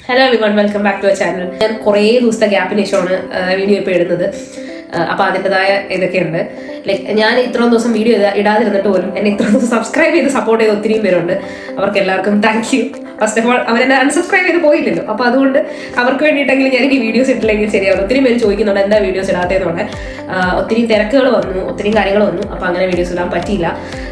Hello everyone, welcome back to our channel. ഞാൻ കുറേ ദിവസത്തെ ഗ്യാപ്പിന് ശേഷമാണ് വീഡിയോ ഇപ്പോൾ ഇടുന്നത്. അപ്പോൾ അതിൻ്റെതായ ഇതൊക്കെയുണ്ട്. ലൈക്ക് ഞാൻ ഇത്രയും ദിവസം വീഡിയോ ഇടാതിരുന്നിട്ട് പോലും എന്നെ ഇത്രയും ദിവസം സബ്സ്ക്രൈബ് ചെയ്ത് സപ്പോർട്ട് ചെയ്ത് ഒത്തിരിയും പേരുണ്ട്. അവർക്ക് എല്ലാവർക്കും thank you. First of all അവരെന്നെ അൺസബ്സ്ക്രൈബ് ചെയ്ത് പോയില്ലല്ലോ, അപ്പോൾ അതുകൊണ്ട് അവർക്ക് വേണ്ടിയിട്ടെങ്കിലും ഞാൻ ഈ വീഡിയോസ് ഇട്ടില്ലെങ്കിൽ ശരിയാവും. ഒത്തിരി പേര് ചോദിക്കുന്നുണ്ട് എന്താ വീഡിയോസ് ഇടാത്തതെന്നുണ്ട്. ഒത്തിരി തിരക്കുകൾ വന്നു, ഒത്തിരി കാര്യങ്ങൾ വന്നു, അപ്പോൾ അങ്ങനെ വീഡിയോസ് ഇടാൻ പറ്റിയില്ല.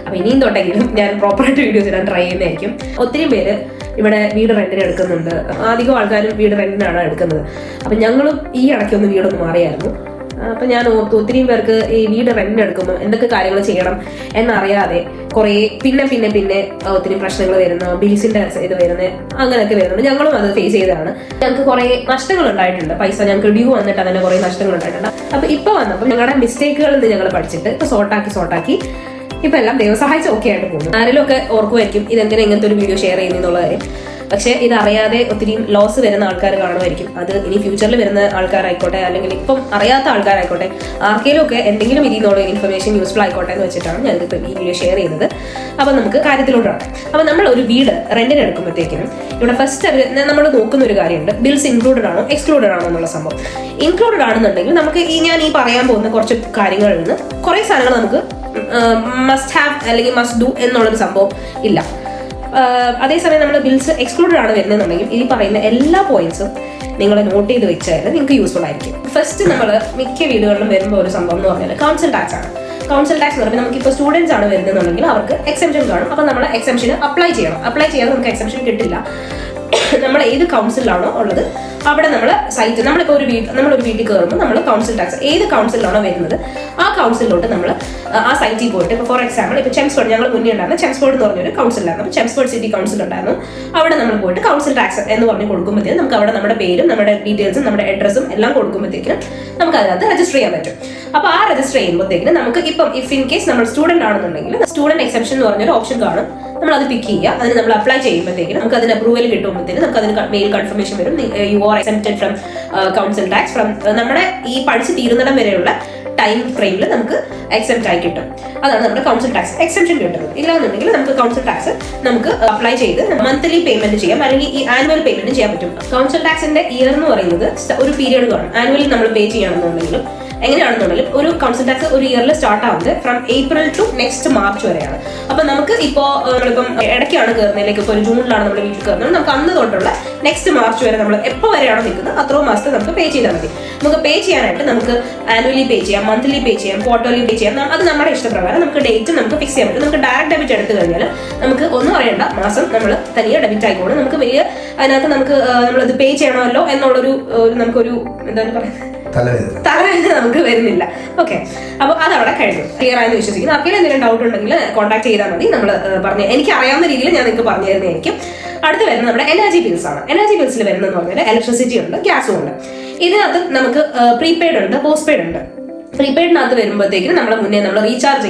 അപ്പോൾ ഇനിയും തൊട്ടെങ്കിലും ഞാൻ പ്രോപ്പറായിട്ട് വീഡിയോസ് ഇടാൻ ട്രൈ ചെയ്യുന്നതായിരിക്കും. ഒത്തിരി പേര് ഇവിടെ വീട് റെന്റിന് എടുക്കുന്നുണ്ട്. അധികം ആൾക്കാരും വീട് റെന്റിനാണ് എടുക്കുന്നത്. അപ്പം ഞങ്ങളും ഈ ഇടയ്ക്കൊന്ന് വീടൊന്ന് മാറിയായിരുന്നു. അപ്പം ഞാൻ ഓർത്തു ഒത്തിരിയും പേർക്ക് ഈ വീട് റെന്റിന് എടുക്കുമ്പോൾ എന്തൊക്കെ കാര്യങ്ങൾ ചെയ്യണം എന്നറിയാതെ കുറേ പിന്നെ ഒത്തിരി പ്രശ്നങ്ങൾ വരുന്നു, ബിൽസിന്റെ ഇത് വരുന്നത്, അങ്ങനെയൊക്കെ വരുന്നുണ്ട്. ഞങ്ങളും അത് ഫേസ് ചെയ്തതാണ്. ഞങ്ങൾക്ക് കുറേ നഷ്ടങ്ങൾ ഉണ്ടായിട്ടുണ്ട്. പൈസ ഞങ്ങൾക്ക് ഡ്യൂ വന്നിട്ട് അങ്ങനെ കുറേ നഷ്ടങ്ങൾ ഉണ്ടായിട്ടുണ്ട്. അപ്പൊ ഇപ്പൊ വന്നപ്പോൾ ഞങ്ങളുടെ മിസ്റ്റേക്കുകളിൽ നിന്ന് ഞങ്ങൾ പഠിച്ചിട്ട് ഇപ്പൊ സോർട്ടാക്കി ഇപ്പൊ എല്ലാം ദൈവം സഹായിച്ച് ഓക്കെ ആയിട്ട് പോകുന്നു. ആരെങ്കിലും ഒക്കെ ഓർക്കുമായിരിക്കും ഇതെന്തിനാ ഇങ്ങനത്തെ ഒരു വീഡിയോ ഷെയർ ചെയ്യുന്നുള്ള കാര്യം. പക്ഷെ ഇതറിയാതെ ഒത്തിരി ലോസ് വരുന്ന ആൾക്കാർ കാണുമായിരിക്കും. അത് ഇനി ഫ്യൂച്ചറിൽ വരുന്ന ആൾക്കാരായിക്കോട്ടെ, അല്ലെങ്കിൽ ഇപ്പം അറിയാത്ത ആൾക്കാരായിക്കോട്ടെ, ആർക്കെങ്കിലും ഒക്കെ എന്തെങ്കിലും ഇതിനുള്ള ഇൻഫർമേഷൻ യൂസ്ഫുൾ ആയിക്കോട്ടെ എന്ന് വെച്ചിട്ടാണ് ഞാനിപ്പോൾ ഈ വീഡിയോ ഷെയർ ചെയ്യുന്നത്. അപ്പൊ നമുക്ക് കാര്യത്തിലോട്ടാണ്. അപ്പൊ നമ്മൾ ഒരു വീട് റെന്റിന് എടുക്കുമ്പോഴത്തേക്കും ഇവിടെ ഫസ്റ്റ് നമ്മൾ നോക്കുന്ന ഒരു കാര്യമുണ്ട്, ബിൽസ് ഇൻക്ലൂഡഡ് ആണോ എക്സ്ക്ലൂഡഡ് ആണോ എന്നുള്ള സംഭവം. ഇൻക്ലൂഡഡ് ആണെന്നുണ്ടെങ്കിൽ നമുക്ക് ഞാൻ ഈ പറയാൻ പോകുന്ന കുറച്ച് കാര്യങ്ങളിൽ നിന്ന് കുറേ സാധനങ്ങൾ നമുക്ക് മസ്റ്റ് ഹാവ് അല്ലെങ്കിൽ മസ്റ്റ് ഡു എന്നുള്ളൊരു സംഭവം ഇല്ല. അതേസമയം നമ്മൾ ബിൽസ് എക്സ്ക്ലൂഡഡ് ആണ് വരുന്നതെന്നുണ്ടെങ്കിൽ ഈ പറയുന്ന എല്ലാ പോയിന്റ്സും നിങ്ങൾ നോട്ട് ചെയ്ത് വെച്ചാൽ നിങ്ങൾക്ക് യൂസ്ഫുൾ ആയിരിക്കും. ഫസ്റ്റ് നമ്മൾ മിക്ക വീടുകളിലും വരുമ്പോൾ ഒരു സംഭവം എന്ന് പറഞ്ഞാൽ കൗൺസിൽ ടാക്സ് ആണ്. കൗൺസിൽ ടാക്സ് എന്ന് പറയുമ്പോൾ നമുക്കിപ്പോൾ സ്റ്റുഡൻസ് ആണ് വരുന്നതെന്നുണ്ടെങ്കിൽ അവർക്ക് എക്സെംഷൻ കാണും. അപ്പോൾ നമ്മൾ എക്സെംഷന് അപ്ലൈ ചെയ്യണം. അപ്ലൈ ചെയ്യാതെ നമുക്ക് എക്സെംഷൻ കിട്ടില്ല. നമ്മൾ ഏത് കൗൺസിലാണോ ഉള്ളത് അവിടെ നമ്മൾ സൈറ്റ് നമ്മളിപ്പോൾ നമ്മളൊരു വീട്ടിൽ കയറുമ്പോൾ നമ്മൾ കൗൺസിൽ ടാക്സ് ഏത് കൗൺസിലാണോ വരുന്നത് ആ കൗൺസിലോട്ട് നമ്മൾ ആ സൈറ്റിൽ പോയിട്ട് ഇപ്പോൾ ഫോർ എക്സാമ്പിൾ ഇപ്പോൾ ചെംസ്ഫോർഡ് ഞങ്ങൾ മുന്നേ ഉണ്ടായിരുന്നു. ചെംസ്ഫോർഡ് എന്ന് പറഞ്ഞൊരു കൗൺസിലായിരുന്നു. അപ്പോൾ ചെംസ്ഫോർഡ് സിറ്റി കൗൺസിൽ ഉണ്ടായിരുന്നു. അവിടെ നമ്മൾ പോയിട്ട് കൗൺസിൽ ടാക്സ് എന്ന് പറഞ്ഞ് കൊടുക്കുമ്പോഴത്തേക്കും നമുക്ക് അവിടെ നമ്മുടെ പേരും നമ്മുടെ ഡീറ്റെയിൽസും നമ്മുടെ അഡ്രസ്സും എല്ലാം കൊടുക്കുമ്പോഴത്തേക്കും നമുക്ക് അതിനകത്ത് രജിസ്റ്റർ ചെയ്യാൻ പറ്റും. അപ്പോൾ ആ രജിസ്റ്റർ ചെയ്യുമ്പോഴത്തേക്കും നമുക്ക് ഇപ്പം ഇഫ് ഇൻ കേസ് നമ്മൾ സ്റ്റുഡന്റ് ആണെന്നുണ്ടെങ്കിൽ സ്റ്റുഡന്റ് എക്സെപ്ഷൻ എന്ന് പറഞ്ഞൊരു ഓപ്ഷൻ കാണും. നമ്മൾ അത് പിക്ക് ചെയ്യുക. അതിന് നമ്മൾ അപ്ലൈ ചെയ്യുമ്പോഴത്തേക്കും നമുക്ക് അതിന് അപ്രൂവൽ കിട്ടുമ്പോഴത്തേക്കും നമുക്ക് അതിന് മെയിൽ കൺഫർമേഷൻ വരും. You are excepted from council tax from നമ്മുടെ ഈ പഠിച്ച് തീരുന്നിടം വരെയുള്ള ടൈം ഫ്രെയിമിൽ നമുക്ക് എക്സെപ്റ്റ് ആയി കിട്ടും. അതാണ് നമ്മുടെ കൗൺസിൽ ടാക്സ് എക്സെപ്ഷൻ കിട്ടുന്നത്. ഇല്ലാന്നുണ്ടെങ്കിൽ നമുക്ക് കൗൺസിൽ ടാക്സ് നമുക്ക് അപ്ലൈ ചെയ്ത് മന്ത്ലി പേയ്മെന്റ് ചെയ്യാം, അല്ലെങ്കിൽ ഈ ആനുവൽ പേയ്മെന്റ് ചെയ്യാൻ പറ്റും. കൗൺസിൽ ടാക്സിന്റെ ഇയർ എന്ന് പറയുന്നത് ഒരു പീരീഡ് കാണും. ആനുവലി നമ്മൾ പേ ചെയ്യണമെന്നുണ്ടെങ്കിലും എങ്ങനെയാണെന്നുണ്ടെങ്കിലും ഒരു കൗൺസിൽ ടാക്സ് ഒരു ഇയറിൽ സ്റ്റാർട്ട് ആവുന്നത് from April to next March വരെയാണ്. അപ്പൊ നമുക്ക് ഇപ്പോൾ നമ്മളിപ്പം ഇടയ്ക്കാണ് കയറുന്നതിലേക്ക്, ഇപ്പോൾ ഒരു ജൂണിലാണ് നമ്മൾ വീട്ടിൽ കയറുന്നത്, നമുക്ക് അന്ന് തൊട്ടുള്ള നെക്സ്റ്റ് മാർച്ച് വരെ നമ്മൾ എപ്പോൾ വരെയാണോ നിൽക്കുന്നത് അത്രയും മാസത്തെ നമുക്ക് പേ ചെയ്താൽ മതി. നമുക്ക് പേ ചെയ്യാനായിട്ട് നമുക്ക് ആനുവലി പേ ചെയ്യാം, മന്ത്ലി പേ ചെയ്യാം, ക്വാർട്ടർലി പേ ചെയ്യാം. അത് നമ്മുടെ ഇഷ്ടപ്രകാരം നമുക്ക് ഡേറ്റ് നമുക്ക് ഫിക്സ് ചെയ്യാൻ പറ്റും. നമുക്ക് ഡയറക്റ്റ് ഡെബിറ്റ് എടുത്തു കഴിഞ്ഞാൽ നമുക്ക് ഒന്നും അറിയേണ്ട, മാസം നമ്മൾ തനിയെ ഡെബിറ്റ് ആയിക്കോളും. നമുക്ക് വലിയ അതിനകത്ത് നമുക്ക് നമ്മളത് പേ ചെയ്യണമല്ലോ എന്നുള്ളൊരു നമുക്കൊരു എന്താണ് പറയുന്നത് തലവേദന നമുക്ക് വരുന്നില്ല. ഓക്കെ, അപ്പോൾ അതവിടെ കഴിഞ്ഞു. ക്ലിയർ ആയെന്ന് വിശ്വസിക്കുന്നു. ആർക്കെങ്കിലും എന്തെങ്കിലും ഡൗട്ട് ഉണ്ടെങ്കിൽ കോൺടാക്ട് ചെയ്താൽ മതി. നമ്മൾ പറഞ്ഞു എനിക്ക് അറിയാവുന്ന രീതിയിൽ ഞാൻ നിങ്ങൾക്ക് പറഞ്ഞു തരുന്നതായിരിക്കും. അടുത്ത് വരുന്നത് നമ്മുടെ എനർജി ബിൽസ് ആണ്. എനർജി ബിൽസിൽ വരുന്നതെന്ന് പറഞ്ഞാൽ ഇലക്ട്രിസിറ്റി ഉണ്ട്, ഗ്യാസും ഉണ്ട്. ഇതിനകത്ത് നമുക്ക് പ്രീപെയ്ഡ് ഉണ്ട്, പോസ്റ്റ് പെയ്ഡ് ഉണ്ട്. പ്രീപെയ്ഡിനകത്ത് വരുമ്പോഴത്തേക്കും നമ്മൾ മുന്നേ നമ്മൾ റീചാർജ്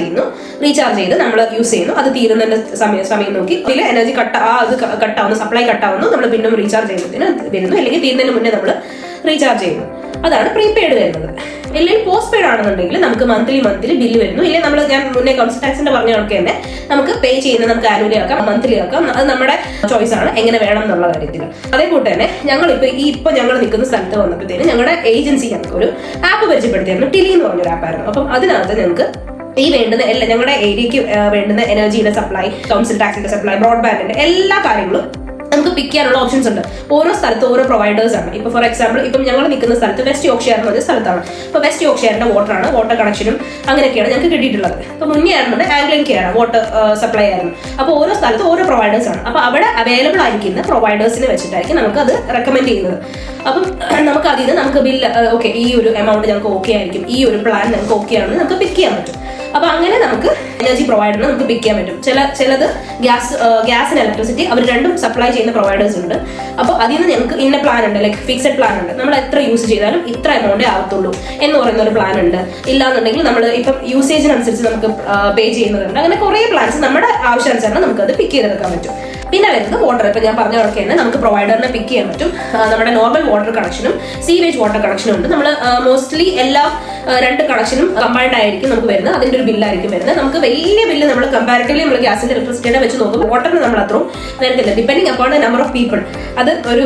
ചെയ്ത് നമ്മൾ യൂസ് ചെയ്യുന്നു. അത് തീരുന്നതിന്റെ സമയം നോക്കി ഇതിൽ എനർജി കട്ടാവുന്നു, സപ്ലൈ കട്ടാവുന്നു, നമ്മൾ പിന്നെ റീചാർജ് ചെയ്യുന്നതിന് വരുന്നു, അല്ലെങ്കിൽ തീരുന്നതിന് മുന്നേ നമ്മൾ റീചാർജ് ചെയ്യുന്നു. അതാണ് പ്രീപെയ്ഡ് വരുന്നത്. അല്ലെങ്കിൽ പോസ്റ്റ് പെയ്ഡ് ആണെന്നുണ്ടെങ്കിൽ നമുക്ക് മന്ത്ലി ബില്ല് വരുന്നു. ഇല്ലെങ്കിൽ നമ്മൾ ഞാൻ മുന്നേ കൗൺസിൽ ടാക്സിന്റെ പറഞ്ഞ കണക്ക് തന്നെ നമുക്ക് പേ ചെയ്യുന്നത് നമുക്ക് ആനുവലി ആക്കാം, മന്ത്ലി ആക്കാം. അത് നമ്മുടെ ചോയ്സ് ആണ് എങ്ങനെ വേണം എന്നുള്ള കാര്യത്തിൽ. അതേകൂട്ട് തന്നെ ഇപ്പൊ ഞങ്ങൾ നിൽക്കുന്ന സ്ഥലത്ത് വന്നപ്പോഴത്തേനും ഞങ്ങളുടെ ഏജൻസി ഞങ്ങൾക്ക് ഒരു ആപ്പ് പരിചയപ്പെടുത്തിയായിരുന്നു. ടിലി എന്ന് പറഞ്ഞൊരു ആപ്പായിരുന്നു. അപ്പം അതിനകത്ത് ഞങ്ങൾക്ക് ഈ വേണ്ടുന്ന ഞങ്ങളുടെ ഏരിയക്ക് വേണ്ടുന്ന എനർജിയുടെ സപ്ലൈ, കൗൺസിൽ ടാക്സിന്റെ സപ്ലൈ, ബ്രോഡ്ബാൻഡിന്റെ എല്ലാ കാര്യങ്ങളും നമുക്ക് പിക്ക് ചെയ്യാനുള്ള ഓപ്ഷൻസ് ഉണ്ട്. ഓരോ സ്ഥലത്ത് ഓരോ പ്രൊവൈഡേഴ്സ് ആണ്. ഇപ്പൊ ഫോർ എക്സാമ്പിൾ ഇപ്പം ഞങ്ങൾ നിൽക്കുന്ന സ്ഥലത്ത് വെസ്റ്റ് യോർക്ക്ഷയർ എന്ന് പറഞ്ഞ സ്ഥലത്താണ്. ഇപ്പൊ വെസ്റ്റ് യോർക്ക്ഷയറിന്റെ വാട്ടർ കണക്ഷനും അങ്ങനെയൊക്കെയാണ് ഞങ്ങൾക്ക് കിട്ടിയിട്ടുള്ളത്. ഇപ്പൊ മുന്നേ ആയിരുന്നത് ആംഗ്ലിൻ കെയർ വാട്ടർ സപ്ലൈ ആയിരുന്നു. അപ്പോൾ ഓരോ സ്ഥലത്ത് ഓരോ പ്രൊവൈഡേഴ്സ് ആണ്. അപ്പൊ അവിടെ അവൈലബിൾ ആയിരിക്കുന്ന പ്രൊവൈഡേഴ്സിനെ വെച്ചിട്ടായിരിക്കും നമുക്ക് അത് റെക്കമെൻഡ് ചെയ്യുന്നത്. അപ്പം നമുക്ക് അതിൽ നിന്ന് നമുക്ക് ബില്ല് ഓക്കെ ഈ ഒരു എമൗണ്ട് ഞങ്ങൾക്ക് ഓക്കെ ആയിരിക്കും, ഈ ഒരു പ്ലാൻ ഞങ്ങൾക്ക് ഓക്കെ ആണെന്ന് നമുക്ക് പിക്ക് ചെയ്യാൻ പറ്റും. അപ്പൊ അങ്ങനെ നമുക്ക് എനർജി പ്രൊവൈഡറിന് നമുക്ക് പിക്ക് ചെയ്യാൻ പറ്റും. ചിലത് ഗ്യാസിന് ഇലക്ട്രിസിറ്റി അവർ രണ്ടും സപ്ലൈ ചെയ്യുന്ന പ്രൊവൈഡേഴ്സ് ഉണ്ട്. അപ്പോൾ അതിൽ നിന്ന് ഞങ്ങൾക്ക് ഇന്ന പ്ലാൻ ഉണ്ട്, ലൈക്ക് ഫിക്സഡ് പ്ലാൻ ഉണ്ട്. നമ്മൾ എത്ര യൂസ് ചെയ്താലും ഇത്ര എമൗണ്ടേ ആവത്തുള്ളൂ എന്ന് പറയുന്ന ഒരു പ്ലാൻ ഉണ്ട്. ഇല്ലാന്നുണ്ടെങ്കിൽ നമ്മൾ ഇപ്പം യൂസേജിനനുസരിച്ച് നമുക്ക് പേ ചെയ്യുന്നതുണ്ട്. അങ്ങനെ കുറേ പ്ലാൻസ് നമ്മുടെ ആവശ്യാനുസരണം നമുക്ക് അത് പിക്ക് ചെയ്തെടുക്കാൻ പറ്റും. പിന്നെ വരുന്നത് വാട്ടർ. ഇപ്പൊ ഞാൻ പറഞ്ഞ കണക്ക് തന്നെ നമുക്ക് പ്രൊവൈഡറിനെ പിക്ക് ചെയ്യാൻ പറ്റും. നമ്മുടെ നോർമൽ വാട്ടർ കണക്ഷനും സീവേജ് വാട്ടർ കണക്ഷനും ഉണ്ട്. നമ്മൾ മോസ്റ്റ്ലി എല്ലാ 2 കണക്ഷനും കമ്പൈൻഡ് ആയിരിക്കും നമുക്ക് വരുന്നത്. അതിന്റെ ഒരു ബില്ലായിരിക്കും വരുന്നത്. നമുക്ക് വലിയ ബില്ല് നമ്മൾ കമ്പാരിറ്റീവ്ലി നമ്മൾ ഗ്യാസിന്റെ ഇലക്ട്രിസിറ്റിയുടെ വെച്ച് നോക്കുമ്പോൾ വാട്ടറിന് നമ്മൾ അത്രയും വരുന്നില്ല. Depending upon the number of people. അത് ഒരു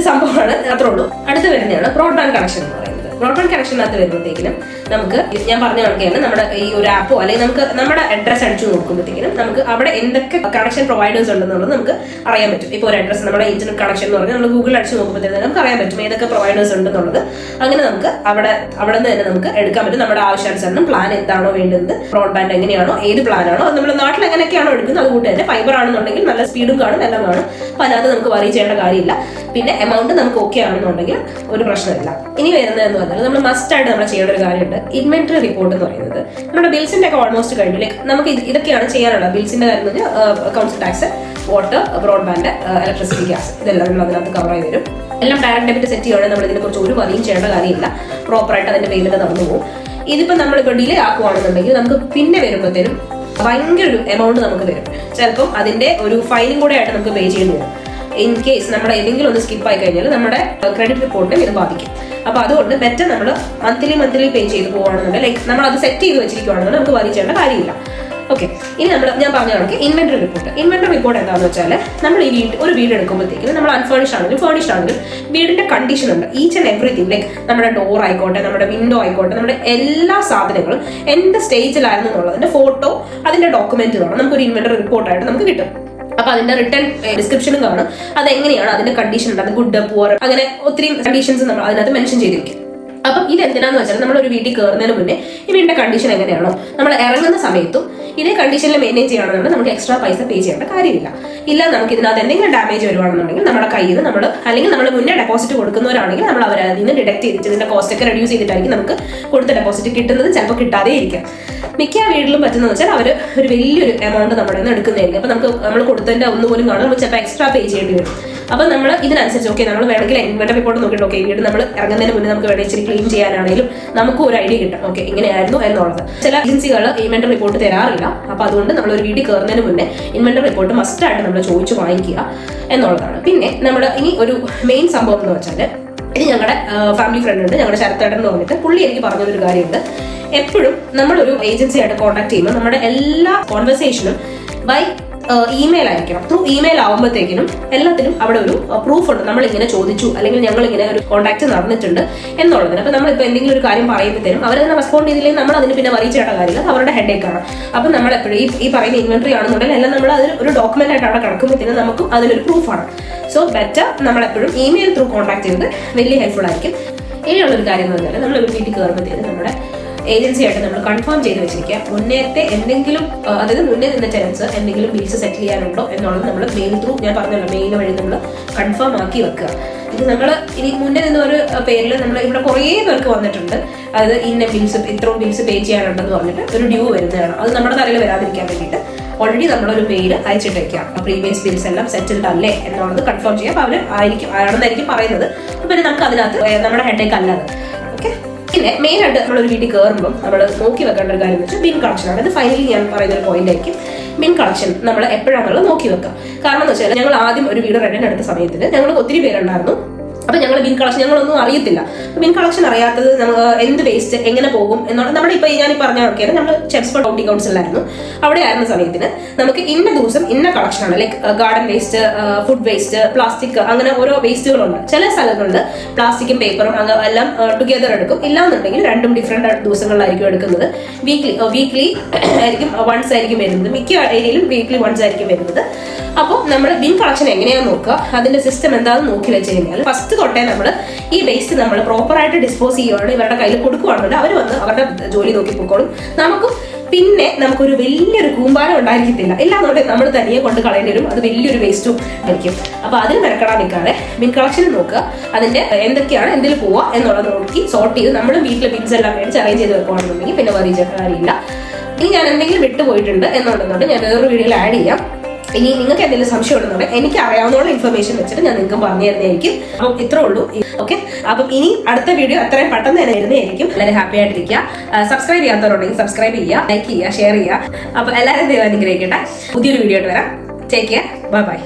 സംഭവമാണ്, അത്രേ ഉള്ളൂ. അടുത്ത് വരുന്നതാണ് ബ്രോഡ്ബാൻഡ് കണക്ഷൻ എന്ന് പറയുന്നത്. ബ്രോഡ്ബാൻഡ് കണക്ഷനകത്ത് വരുമ്പോഴത്തേക്കിനും നമുക്ക് ഞാൻ പറഞ്ഞ കണക്കാണ് നമ്മുടെ ഈ ഒരു ആപ്പോ അല്ലെങ്കിൽ നമുക്ക് നമ്മുടെ അഡ്രസ് അടിച്ചു നോക്കുമ്പോഴത്തേക്കിനും നമുക്ക് അവിടെ എന്തൊക്കെ കണക്ഷൻ പ്രൊവൈഡേഴ്സ് ഉണ്ടെന്നുള്ളത് നമുക്ക് അറിയാൻ പറ്റും. ഇപ്പോൾ ഒരു അഡ്രസ് നമ്മുടെ ഇന്റർനെറ്റ് കണക്ഷൻ എന്ന് പറഞ്ഞാൽ നമ്മൾ ഗൂഗിൾ അടിച്ചു നോക്കുമ്പോഴത്തേക്കും നമുക്ക് അറിയാൻ പറ്റും ഏതൊക്കെ പ്രൊവൈഡേഴ്സ് ഉണ്ടെന്നുള്ളത്. അങ്ങനെ നമുക്ക് അവിടെ നിന്ന് തന്നെ നമുക്ക് എടുക്കാൻ പറ്റും. നമ്മുടെ ആവശ്യാനുസരണം പ്ലാൻ എന്താണോ വേണ്ടത്, ബ്രോഡ്ബാൻഡ് എങ്ങനെയാണോ, ഏത് പ്ലാനാണോ, അത് നമ്മുടെ നാട്ടിൽ എങ്ങനെയൊക്കെയാണോ എടുക്കുന്നത് അതുകൊണ്ട് തന്നെ ഫൈബർ ആണെന്നുണ്ടെങ്കിൽ നല്ല സ്പീഡും കാണും, എല്ലാം കാണും. അപ്പൊ അതിനകത്ത് നമുക്ക് വറി ചെയ്യേണ്ട കാര്യമില്ല. പിന്നെ എമൗണ്ട് നമുക്ക് ഓക്കെ ആണെന്നുണ്ടെങ്കിൽ ഒരു പ്രശ്നമില്ല. ഇനി വരുന്നതെന്ന് പറഞ്ഞാൽ നമ്മൾ മസ്റ്റ് ആയിട്ട് നമ്മൾ ചെയ്യേണ്ട ഒരു കാര്യമുണ്ട്, ഇൻവെന്ററി റിപ്പോർട്ട് എന്ന് പറയുന്നത്. നമ്മുടെ ബിൽസിന്റെ ഒക്കെ ഓൾമോസ്റ്റ് കഴിഞ്ഞു. ലൈക്ക് നമുക്ക് ഇതൊക്കെയാണ് ചെയ്യാനുള്ളത്. ബിൽസിന്റെ കാര്യം എന്ന് പറഞ്ഞാൽ council tax, water, broadband, electricity, gas, ഇതെല്ലാം നമ്മൾ അതിനകത്ത് കവർ ചെയ്ത് വരും. എല്ലാം ഡയറക്റ്റ് ഡെബിറ്റ് സെറ്റ് ചെയ്യുകയാണെങ്കിൽ നമ്മൾ ഇതിനെക്കുറിച്ച് ഒരു വരിയും ചെയ്യേണ്ട കാര്യമില്ല. പ്രോപ്പറായിട്ട് അതിന്റെ പേയ്മെന്റ് നടന്നു പോകും. ഇതിപ്പോ നമ്മളിപ്പോൾ ഡിലേ ആക്കുവാണെന്നുണ്ടെങ്കിൽ നമുക്ക് പിന്നെ വരുമ്പോഴത്തേനും ഭയങ്കര ഒരു എമൗണ്ട് നമുക്ക് വരും. ചിലപ്പം അതിന്റെ ഒരു ഫൈനും കൂടെ ആയിട്ട് നമുക്ക് പേ ചെയ്യേണ്ടി വരും. ഇൻ കേസ് നമ്മുടെ ഏതെങ്കിലും ഒന്ന് സ്കിപ്പ് ആയി കഴിഞ്ഞാൽ നമ്മുടെ ക്രെഡിറ്റ് റിപ്പോർട്ടിനെ ഇത് ബാധിക്കും. അപ്പൊ അതുകൊണ്ട് ബെറ്റർ നമ്മൾ മന്ത്ലി പേ ചെയ്ത് പോവുകയാണെന്നുണ്ടെങ്കിൽ ലൈക്ക് നമ്മൾ അത് സെറ്റ് ചെയ്ത് വെച്ചിരിക്കുകയാണെന്നുണ്ടെങ്കിൽ നമുക്ക് വരി ചെയ്യേണ്ട കാര്യമില്ല. ഓക്കെ, ഇനി ഞാൻ പറഞ്ഞ കണക്ക് ഇൻവെന്ററി റിപ്പോർട്ട്. ഇൻവെന്ററി റിപ്പോർട്ട് എന്താണെന്ന് വെച്ചാൽ നമ്മൾ ഈ ഒരു വീട് എടുക്കുമ്പോഴത്തേക്കും നമ്മൾ അൺഫേണിഷ്ഡ് ആണെങ്കിലും ഫേണിഷ്ഡ് ആണെങ്കിലും വീടിന്റെ കണ്ടീഷൻ ഉണ്ട്. ഈച്ച് ആൻഡ് എവറിത്തിങ് ലൈക്ക് നമ്മുടെ ഡോർ ആയിക്കോട്ടെ, നമ്മുടെ വിൻഡോ ആയിക്കോട്ടെ, നമ്മുടെ എല്ലാ സാധനങ്ങളും എന്ത് സ്റ്റേജിലായിരുന്നു എന്നുള്ളതിന്റെ ഫോട്ടോ, അതിന്റെ ഡോക്യുമെന്റ് കാണാം. നമുക്കൊരു ഇൻവെന്ററി റിപ്പോർട്ടായിട്ട് നമുക്ക് കിട്ടും. അപ്പൊ അതിന്റെ റിട്ടേൺ ഡിസ്ക്രിപ്ഷനും കാണും. അതെങ്ങനെയാണ് അതിന്റെ കണ്ടീഷൻ ഉണ്ട്, അത് ഗുഡ്, പുവർ, അങ്ങനെ ഒത്തിരി കണ്ടീഷൻസ് നമ്മൾ അതിനകത്ത് മെൻഷൻ ചെയ്തിരിക്കും. അപ്പം ഇത് എന്തിനാന്ന് വെച്ചാൽ നമ്മൾ ഒരു വീട്ടിൽ കയറുന്നതിന് മുന്നേ ഈ വീടിന്റെ കണ്ടീഷൻ എങ്ങനെയാണോ നമ്മൾ ഇറങ്ങുന്ന സമയത്തും ഇതേ കണ്ടീഷനിൽ മെയിൻറ്റെയിൻ ചെയ്യണമെന്നുണ്ടെങ്കിൽ നമുക്ക് എക്സ്ട്രാ പൈസ പേ ചെയ്യേണ്ട കാര്യമില്ല. ഇല്ല നമുക്ക് ഇതിനകത്ത് എന്തെങ്കിലും ഡാമേജ് വരുവാണെന്നുണ്ടെങ്കിൽ നമ്മുടെ കയ്യിൽ നിന്ന് നമ്മൾ അല്ലെങ്കിൽ നമ്മൾ മുന്നേ ഡെപ്പോസിറ്റ് കൊടുക്കുന്നവരാണെങ്കിൽ നമ്മൾ അവരതിൽ നിന്ന് ഡിഡക്ട് ചെയ്തിട്ട് ഇതിന്റെ കോസ്റ്റ് ഒക്കെ റെഡ്യൂസ് ചെയ്തിട്ടായിരിക്കും നമുക്ക് കൊടുത്ത ഡെപ്പോസിറ്റ് കിട്ടുന്നത്. ചിലപ്പോൾ കിട്ടാതെ ഇരിക്കാം. മിക്ക വീട്ടിലും പറ്റുന്നത് വെച്ചാൽ അവർ ഒരു വലിയൊരു എമൗണ്ട് നമ്മുടെ നിന്ന് എടുക്കുന്നതായിരിക്കും. അപ്പൊ നമ്മൾ കൊടുത്തതിന്റെ ഒന്നുപോലും കാണാൻ നമ്മൾ ചിലപ്പോൾ എക്സ്ട്രാ പേ ചെയ്യേണ്ടി വരും. അപ്പൊ നമ്മൾ ഇതിനനുസരിച്ച് ഓക്കെ നമ്മൾ വേണമെങ്കിൽ ഇൻവെന്ററി റിപ്പോർട്ട് നോക്കിയിട്ട് ഓക്കെ വീട് നമ്മൾ ഇറങ്ങുന്നതിന് മുന്നേ നമുക്ക് വേണമെങ്കിൽ ഇച്ചിരി ക്ലീൻ ചെയ്യാനാണെങ്കിലും നമുക്ക് ഒരു ഐഡിയ കിട്ടും ഓക്കെ ഇങ്ങനെയായിരുന്നു എന്നുള്ളത്. ചില ഏജൻസികൾ ഇൻവെന്ററി റിപ്പോർട്ട് തരാറില്ല. അപ്പൊ അതുകൊണ്ട് നമ്മൾ ഒരു വീട്ടിൽ കയറുന്നതിന് മുന്നേ ഇൻവെന്ററി റിപ്പോർട്ട് മസ്റ്റ് ആയിട്ട് നമ്മൾ ചോദിച്ചു വാങ്ങിക്കുക എന്നുള്ളതാണ്. പിന്നെ നമ്മൾ ഇനി ഒരു മെയിൻ സംഭവം എന്ന് വെച്ചാൽ ഇത് ഞങ്ങളുടെ ഫാമിലി ഫ്രണ്ട് ഉണ്ട്, ഞങ്ങളുടെ ശരത്തേട്ടൻ എന്ന് പറഞ്ഞിട്ട് പുള്ളി എനിക്ക് പറഞ്ഞൊരു കാര്യമുണ്ട്. എപ്പോഴും നമ്മളൊരു ഏജൻസിയായിട്ട് കോൺടാക്ട് ചെയ്യുമ്പോൾ നമ്മുടെ എല്ലാ കോൺവെർസേഷനും ബൈ ഇമെയിൽ ആയിരിക്കണം. ത്രൂ ഇമെയിൽ ആവുമ്പോഴത്തേക്കിനും എല്ലാത്തിനും അവിടെ ഒരു പ്രൂഫ് ഉണ്ട്. നമ്മൾ ഇങ്ങനെ ചോദിച്ചു അല്ലെങ്കിൽ ഞങ്ങൾ ഇങ്ങനെ ഒരു കോൺടാക്ട് നടന്നിട്ടുണ്ട് എന്നുള്ളതിന്. അപ്പൊ നമ്മളിപ്പോൾ എന്തെങ്കിലും ഒരു കാര്യം പറയുമ്പോഴത്തേനും അവരതിനെ റെസ്പോണ്ട് ചെയ്തില്ലെങ്കിൽ നമ്മൾ അതിന് പിന്നെ വറിയിച്ചേണ്ട കാര്യമില്ല, അവരുടെ ഹെഡേക്കാണ്. അപ്പൊ നമ്മൾ എപ്പോഴും ഈ പറയുന്ന ഇൻവെന്ററി ആണെന്നുണ്ടെങ്കിൽ എല്ലാം നമ്മൾ അതിന് ഒരു ഡോക്യുമെന്റ് ആയിട്ട് അവിടെ കിടക്കുമ്പോഴത്തേനും നമുക്കും അതിനൊരു പ്രൂഫാണ്. സോ ബെറ്റർ നമ്മളെപ്പോഴും ഇമെയിൽ ത്രൂ കോൺടാക്ട് ചെയ്തത് വലിയ ഹെൽപ്ഫുൾ ആയിരിക്കും. ഇനിയുള്ളൊരു കാര്യം എന്ന് പറഞ്ഞാൽ നമ്മൾ ഒരു വീട്ടിൽ കയറുമ്പോഴത്തേനും നമ്മുടെ ഏജൻസിയായിട്ട് നമ്മൾ കൺഫേം ചെയ്ത് വെച്ചിരിക്കുക. മുന്നേത്തെ എന്തെങ്കിലും അതായത് മുന്നേ നിന്ന ടെനൻസ് എന്തെങ്കിലും ബിൽസ് സെറ്റിൽ ചെയ്യാനുണ്ടോ എന്നുള്ളത് നമ്മൾ മെയിൽ ത്രൂ ഞാൻ പറഞ്ഞല്ലോ മെയിൽ വഴി നമ്മൾ കൺഫേം ആക്കി വെക്കുക. ഇത് നമ്മൾ ഇനി മുന്നേ നിന്ന ഒരു പേരിൽ നമ്മൾ ഇവിടെ കുറേ പേർക്ക് വന്നിട്ടുണ്ട്. അതായത് ഇന്ന ബിൽസ് ഇത്രയും ബിൽസ് പേ ചെയ്യാനുണ്ടെന്ന് പറഞ്ഞിട്ട് ഒരു ഡ്യൂ വരുന്നതാണ്. അത് നമ്മുടെ തലയിൽ വരാതിരിക്കാൻ വേണ്ടിയിട്ട് ഓൾറെഡി നമ്മളൊരു മെയിൽ അയച്ചിട്ടേക്കാം. പ്രീവിയസ് ബിൽസ് എല്ലാം സെറ്റിൽഡ് അല്ലേ എന്നുള്ളത് കൺഫേം ചെയ്യാം. അപ്പോൾ ആണെന്നായിരിക്കും പറയുന്നത്. പിന്നെ നമുക്ക് അതിനകത്ത് നമ്മുടെ ഹെഡേക്ക് അല്ലാതെ ഓക്കെ. പിന്നെ മെയിൻ ആയിട്ട് നമ്മളൊരു വീട്ടിൽ കയറുമ്പോൾ നമ്മൾ നോക്കി വെക്കേണ്ട ഒരു കാര്യം എന്ന് വെച്ചാൽ ബിൻ കളക്ഷൻ ആണ്. അത് ഫൈനലി ഞാൻ പറയുന്ന ഒരു പോയിന്റ് ആയിരിക്കും. ബിൻ കളക്ഷൻ നമ്മൾ എപ്പോഴാണെന്നുള്ളത് നോക്കി വെക്കുക. കാരണം എന്ന് വെച്ചാൽ ഞങ്ങൾ ആദ്യം ഒരു വീട് റെന്റിന് എടുത്ത സമയത്ത് ഞങ്ങൾ ഒത്തിരി പേരുണ്ടായിരുന്നു. അപ്പൊ ഞങ്ങൾ ബിൻ കളക്ഷൻ ഞങ്ങളൊന്നും അറിയത്തില്ല. ബിൻ കളക്ഷൻ അറിയാത്തത് എന്ത് വേസ്റ്റ് എങ്ങനെ പോകും എന്നുള്ള നമ്മുടെ ഇപ്പൊ ഞാൻ പറഞ്ഞ ആൾക്കാർ നമ്മൾ ചെപ്സ്ഫോർഡ് കൗണ്ടി കൗൺസിലായിരുന്നു. അവിടെ ആയിരുന്ന സമയത്തിന് നമുക്ക് ഇന്ന ദിവസം ഇന്ന കളക്ഷനാണ്. Like garden waste, food waste, plastic, അങ്ങനെ ഓരോ വേസ്റ്റുകളുണ്ട്. ചില സ്ഥലങ്ങളിൽ പ്ലാസ്റ്റിക്കും പേപ്പറും എല്ലാം ടുഗെദർ എടുക്കും. ഇല്ലാന്നുണ്ടെങ്കിൽ രണ്ടും ഡിഫറെന്റ് ദിവസങ്ങളിലായിരിക്കും എടുക്കുന്നത്. വീക്ക്ലി ആയിരിക്കും വൺസ് ആയിരിക്കും വരുന്നത്. മിക്ക ഏരിയയിലും വീക്ക്ലി വൺസ് ആയിരിക്കും വരുന്നത്. അപ്പോൾ നമ്മൾ ബിൻ കളക്ഷൻ എങ്ങനെയാണെന്ന് നോക്കുക. അതിന്റെ സിസ്റ്റം എന്താണെന്ന് നോക്കി വെച്ച് കഴിഞ്ഞാൽ ഫസ്റ്റ് തൊട്ടേ നമ്മൾ ഈ വേസ്റ്റ് നമ്മൾ പ്രോപ്പറായിട്ട് ഡിസ്പോസ് ചെയ്യുവാണ്, ഇവരുടെ കയ്യിൽ കൊടുക്കുവാണെങ്കിൽ അവർ വന്ന് അവരുടെ ജോലി നോക്കി പോയിക്കോളും. നമുക്കും പിന്നെ നമുക്കൊരു വലിയൊരു കൂമ്പാരം ഉണ്ടായിരിക്കത്തില്ല. ഇല്ലാന്നുണ്ടെങ്കിൽ നമ്മൾ തനിയെ കൊണ്ട് കളയേണ്ടി വരും. അത് വലിയൊരു വേസ്റ്റും ആയിരിക്കും. അപ്പൊ അതിന് മെനക്കെടാൻ നിൽക്കാതെ ബിൻ കളക്ഷൻ നോക്കുക. അതിന്റെ എന്തൊക്കെയാണ് എന്തിൽ പോവുക എന്നുള്ളത് നോക്കി സോർട്ട് ചെയ്ത് നമ്മൾ വീട്ടിലെ ബിൻസ് എല്ലാം മേടിച്ച് അറേഞ്ച് ചെയ്ത് വെക്കുകയാണെന്നുണ്ടെങ്കിൽ പിന്നെ വറിയ കാര്യമില്ല. ഇനി ഞാൻ എന്തെങ്കിലും വിട്ടുപോയിട്ടുണ്ട് എന്നുണ്ടെന്നുണ്ട് ഞാൻ വേറൊരു വീഡിയോയിൽ ആഡ് ചെയ്യാം. ഇനി നിങ്ങൾക്ക് എന്തെങ്കിലും സംശയം ഉണ്ടെന്നുണ്ടെങ്കിൽ എനിക്ക് അറിയാവുന്ന ഇൻഫർമേഷൻ വെച്ചിട്ട് ഞാൻ നിങ്ങൾക്ക് പറഞ്ഞു തരുന്നതായിരിക്കും. അപ്പം ഇത്രേ ഉള്ളൂ. ഓക്കെ, അപ്പം ഇനി അടുത്ത വീഡിയോ അത്രയും പെട്ടെന്ന് തന്നെ വരുന്നതായിരിക്കും. വളരെ ഹാപ്പി ആയിട്ടിരിക്കുക. സബ്സ്ക്രൈബ് ചെയ്യാത്തവരുണ്ടെങ്കിൽ സബ്സ്ക്രൈബ് ചെയ്യുക, ലൈക്ക് ചെയ്യുക, ഷെയർ ചെയ്യുക. അപ്പൊ എല്ലാവരും ദൈവം അനുഗ്രഹിക്കട്ടെ. പുതിയൊരു വീഡിയോ ആയിട്ട് വരാം. Take care. Bye bye.